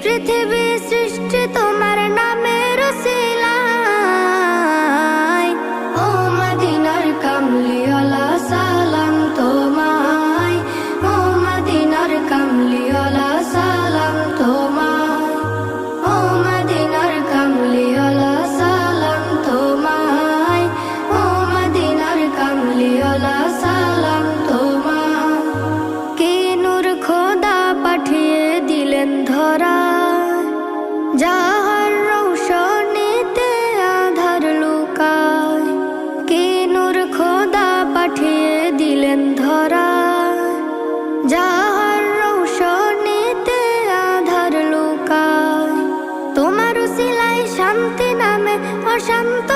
পৃথিবী সৃষ্টি তোমার নামের উসিলায়। ও মদিনার কামলিওয়ালা সালাম তোমায়, ও মদিনার কামলিওয়ালা সালাম তোমায়, ও মদিনার কামলিওয়ালা সালাম তোমায়, ও মদিনার কামলিওয়ালা সালাম তোমায়। কি নূর খোদা পাঠিয়ে দিলেন ধরা, যাহার রৌশনীতে আধার লুকায়। কি নূর খোদা পাঠিয়ে দিলেন ধরা, যাহার রৌশনীতে আধার লুকায়। তোমার উসিলায় শান্তি নামে অশান্ত